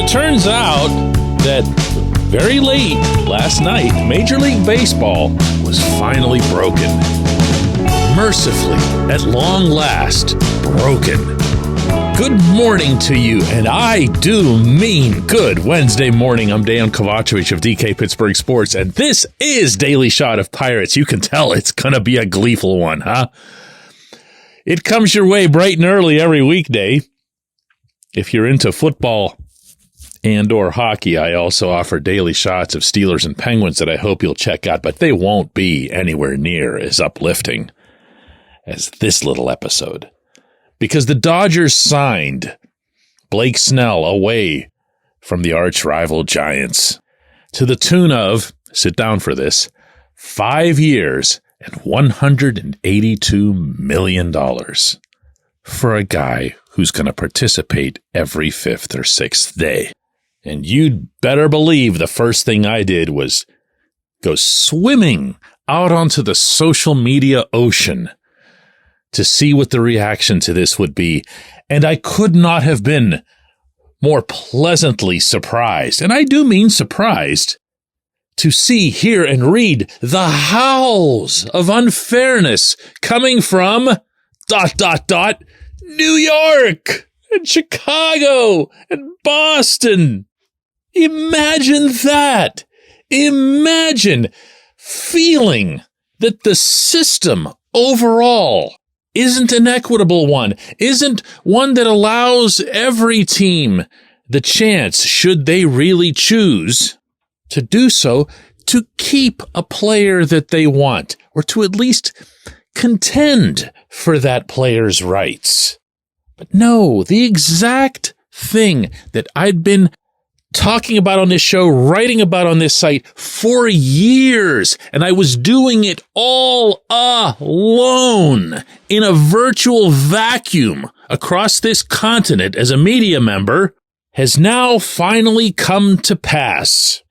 turns out that very late last night, Major League Baseball was finally broken. Mercifully, at long last, broken. Good morning to you, and I do mean good Wednesday morning. I'm Dejan Kovacevic of DK Pittsburgh Sports, and this is Daily Shot of Pirates. You can tell it's going to be a gleeful one, huh? It comes your way bright and early every weekday. If you're into football and or hockey, I also offer daily shots of Steelers and Penguins that I hope you'll check out, but they won't be anywhere near as uplifting as this little episode. Because the Dodgers signed Blake Snell away from the arch rival Giants to the tune of, sit down for this, 5 years and $182 million for a guy who's going to participate every fifth or sixth day. And you'd better believe the first thing I did was go swimming out onto the social media ocean to see what the reaction to this would be. And I could not have been more pleasantly surprised, and I do mean surprised, to see, hear, and read the howls of unfairness coming from ... New York and Chicago and Boston. Imagine that. Imagine feeling that the system overall isn't an equitable one, isn't one that allows every team the chance, should they really choose to do so, to keep a player that they want, or to at least contend for that player's rights. But no, the exact thing that I'd been talking about on this show, writing about on this site for years, and I was doing it all alone in a virtual vacuum across this continent as a media member, has now finally come to pass.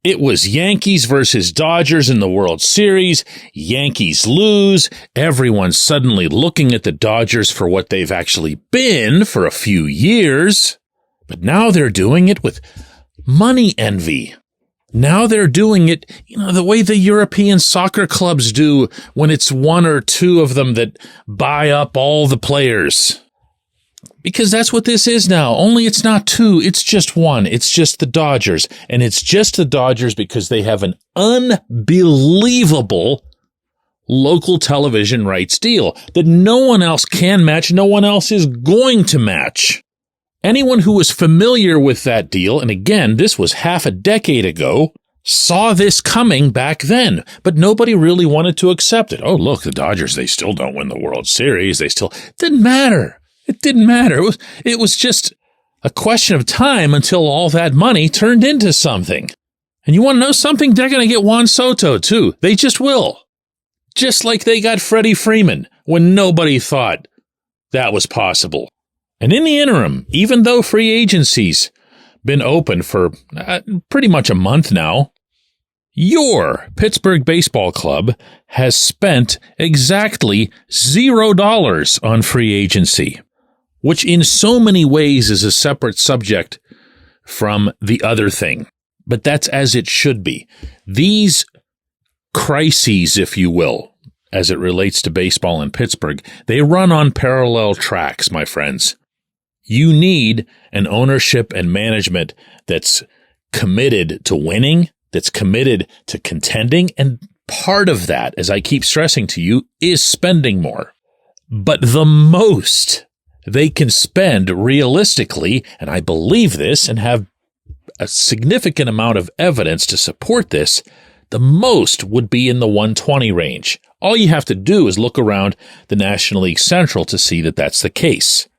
It was Yankees versus Dodgers in the World Series. Yankees lose. Everyone's suddenly looking at the Dodgers for what they've actually been for a few years. But now they're doing it with money envy. Now they're doing it, the way the European soccer clubs do when it's one or two of them that buy up all the players. Because that's what this is now. Only it's not two, it's just one. It's just the Dodgers. And it's just the Dodgers because they have an unbelievable local television rights deal that no one else can match, no one else is going to match. Anyone who was familiar with that deal, and again, this was half a decade ago, saw this coming back then, but nobody really wanted to accept it. Oh, look, the Dodgers, they still don't win the World Series. Didn't matter. It didn't matter. It was just a question of time until all that money turned into something. And you want to know something? They're going to get Juan Soto, too. They just will. Just like they got Freddie Freeman when nobody thought that was possible. And in the interim, even though free agency's been open for pretty much a month now, your Pittsburgh Baseball Club has spent exactly $0 on free agency, which in so many ways is a separate subject from the other thing. But that's as it should be. These crises, if you will, as it relates to baseball in Pittsburgh, they run on parallel tracks, my friends. You need an ownership and management that's committed to winning, that's committed to contending, and part of that, as I keep stressing to you, is spending more. But the most they can spend realistically, and I believe this and have a significant amount of evidence to support this, the most would be in the 120 range. All you have to do is look around the National League Central to see that that's the case.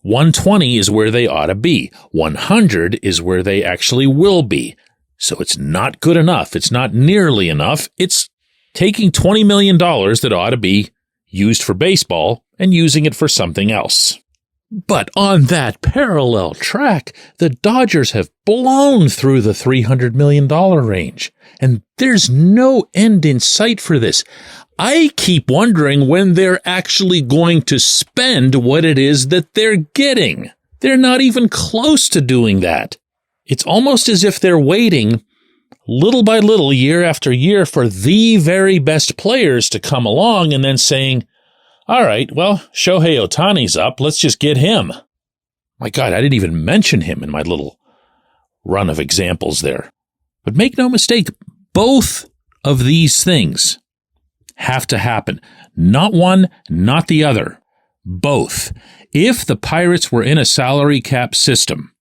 120 is where they ought to be. 100 is where they actually will be. So it's not good enough. It's not nearly enough. It's taking $20 million that ought to be used for baseball and using it for something else. But on that parallel track, the Dodgers have blown through the $300 million range. And there's no end in sight for this. I keep wondering when they're actually going to spend what it is that they're getting. They're not even close to doing that. It's almost as if they're waiting little by little, year after year, for the very best players to come along and then saying, all right, well, Shohei Ohtani's up. Let's just get him. My God, I didn't even mention him in my little run of examples there. But make no mistake, both of these things have to happen. Not one, not the other. Both. If the Pirates were in a salary cap system,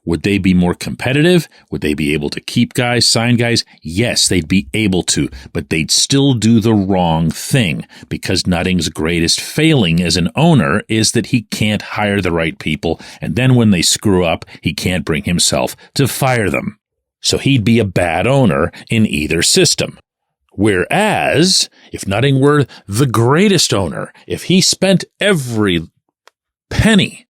would they be more competitive? Would they be able to keep guys, sign guys? Yes, they'd be able to, but they'd still do the wrong thing, because Nutting's greatest failing as an owner is that he can't hire the right people, and then when they screw up, he can't bring himself to fire them. So he'd be a bad owner in either system. Whereas, if Nutting were the greatest owner, if he spent every penny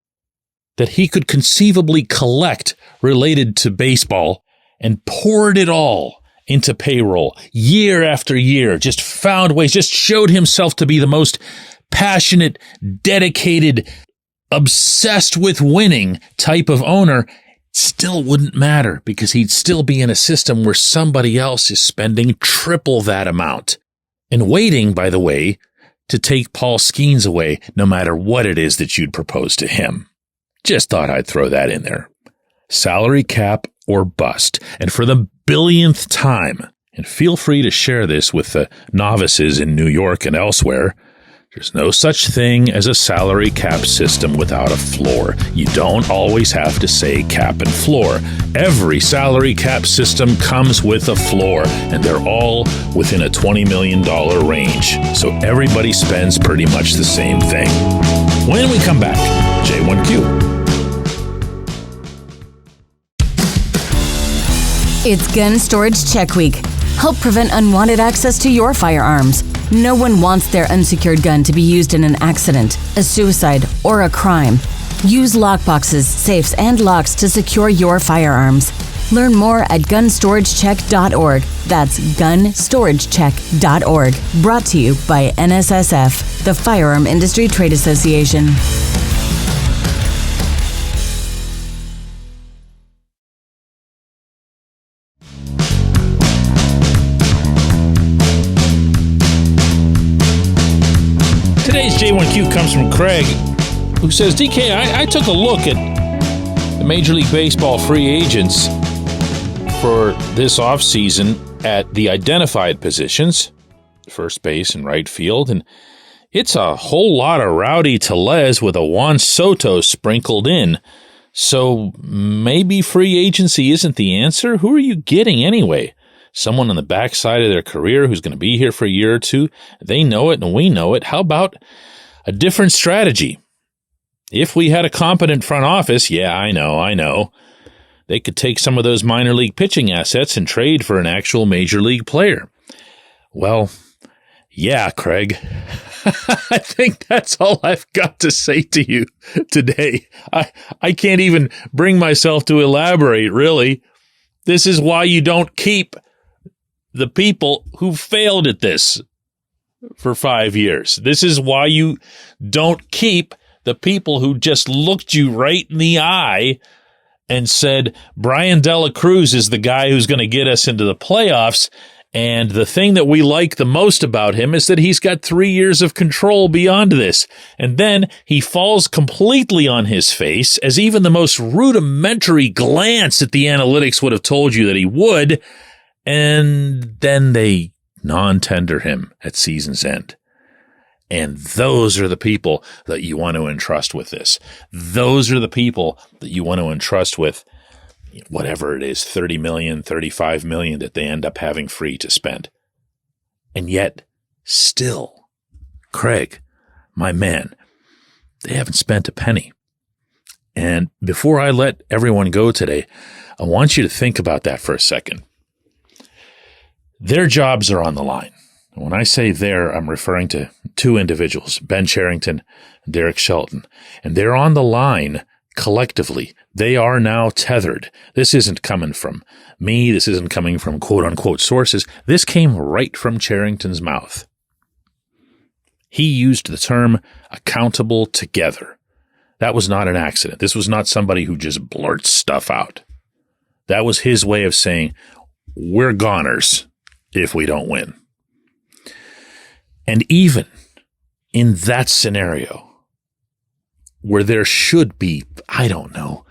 that he could conceivably collect related to baseball and poured it all into payroll year after year, just found ways, just showed himself to be the most passionate, dedicated, obsessed with winning type of owner, still wouldn't matter, because he'd still be in a system where somebody else is spending triple that amount and waiting, by the way, to take Paul Skeens away no matter what it is that you'd propose to him. Just thought I'd throw that in there. Salary cap or bust. And for the billionth time, and feel free to share this with the novices in New York and elsewhere, there's no such thing as a salary cap system without a floor. You don't always have to say cap and floor. Every salary cap system comes with a floor, and they're all within a $20 million range. So everybody spends pretty much the same thing. When we come back, J1Q. It's Gun Storage Check Week. Help prevent unwanted access to your firearms. No one wants their unsecured gun to be used in an accident, a suicide, or a crime. Use lockboxes, safes, and locks to secure your firearms. Learn more at gunstoragechek.org. That's gunstoragechek.org. Brought to you by NSSF, the Firearm Industry Trade Association. Today's J1Q comes from Craig, who says, DK, I took a look at the Major League Baseball free agents for this offseason at the identified positions, first base and right field, and it's a whole lot of Rowdy Tellez with a Juan Soto sprinkled in. So maybe free agency isn't the answer? Who are you getting anyway? Someone on the backside of their career who's going to be here for a year or two. They know it and we know it. How about a different strategy? If we had a competent front office, yeah, I know. They could take some of those minor league pitching assets and trade for an actual major league player. Well, yeah, Craig. I think that's all I've got to say to you today. I can't even bring myself to elaborate, really. This is why you don't keep the people who failed at this for 5 years. This is why you don't keep the people who just looked you right in the eye and said, Brian Dela Cruz is the guy who's going to get us into the playoffs. And the thing that we like the most about him is that he's got 3 years of control beyond this. And then he falls completely on his face, as even the most rudimentary glance at the analytics would have told you that he would. And then they non-tender him at season's end. And those are the people that you want to entrust with this. Those are the people that you want to entrust with whatever it is, 30 million, 35 million that they end up having free to spend. And yet, still, Craig, my man, they haven't spent a penny. And before I let everyone go today, I want you to think about that for a second. Their jobs are on the line. When I say there, I'm referring to two individuals, Ben Cherington and Derek Shelton. And they're on the line collectively. They are now tethered. This isn't coming from me. This isn't coming from quote-unquote sources. This came right from Cherington's mouth. He used the term accountable together. That was not an accident. This was not somebody who just blurts stuff out. That was his way of saying, we're goners if we don't win. And even in that scenario, where there should be, I don't know,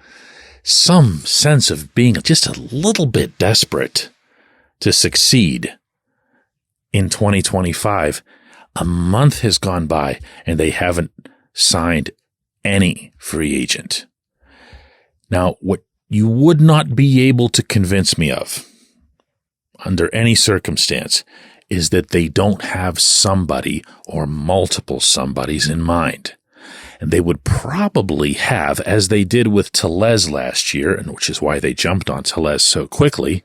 some sense of being just a little bit desperate to succeed in 2025, a month has gone by and they haven't signed any free agent. Now, what you would not be able to convince me of under any circumstance is that they don't have somebody or multiple somebodies in mind. And they would probably have, as they did with Tellez last year, and which is why they jumped on Tellez so quickly,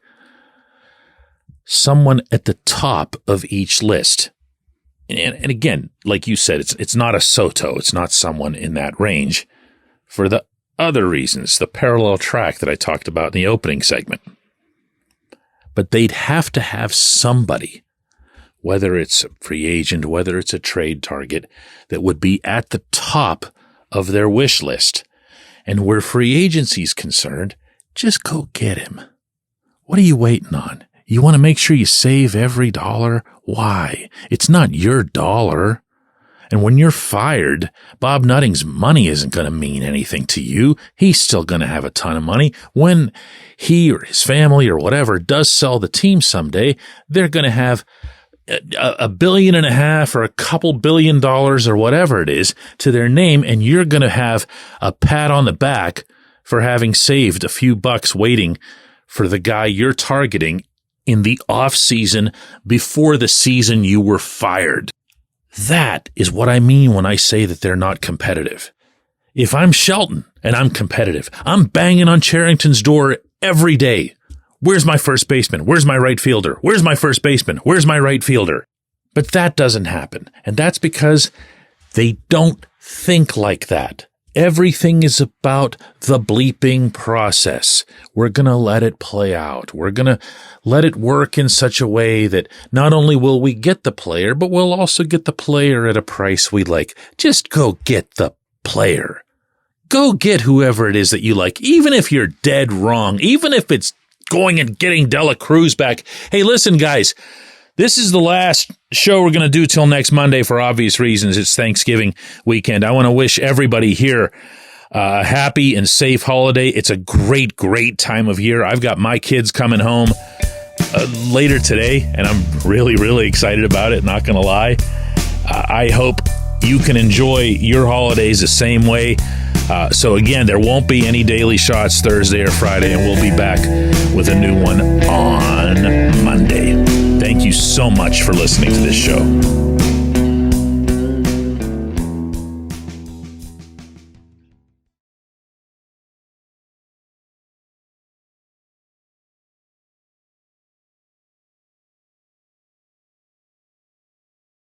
someone at the top of each list. And again, like you said, it's not a Soto. It's not someone in that range for the other reasons, the parallel track that I talked about in the opening segment. But they'd have to have somebody, whether it's a free agent, whether it's a trade target, that would be at the top of their wish list. And where free agency is concerned, just go get him. What are you waiting on? You want to make sure you save every dollar? Why? It's not your dollar. And when you're fired, Bob Nutting's money isn't going to mean anything to you. He's still going to have a ton of money. When he or his family or whatever does sell the team someday, they're going to have $1.5 billion or a couple $2 billion or whatever it is to their name, and you're going to have a pat on the back for having saved a few bucks waiting for the guy you're targeting in the off season before the season you were fired. That is what I mean when I say that they're not competitive. If I'm Shelton and I'm competitive, I'm banging on Charrington's door every day. Where's my first baseman? Where's my right fielder? Where's my first baseman? Where's my right fielder? But that doesn't happen. And that's because they don't think like that. Everything is about the bleeping process. We're going to let it play out. We're going to let it work in such a way that not only will we get the player, but we'll also get the player at a price we like. Just go get the player. Go get whoever it is that you like, even if you're dead wrong, even if it's going and getting Dela Cruz back. Hey, listen, guys, this is the last show we're going to do till next Monday for obvious reasons. It's Thanksgiving weekend. I want to wish everybody here a happy and safe holiday. It's a great, great time of year. I've got my kids coming home later today, and I'm really, really excited about it, not going to lie. I hope you can enjoy your holidays the same way. So again, there won't be any daily shots Thursday or Friday, and we'll be back with a new one on Monday. Thank you so much for listening to this show.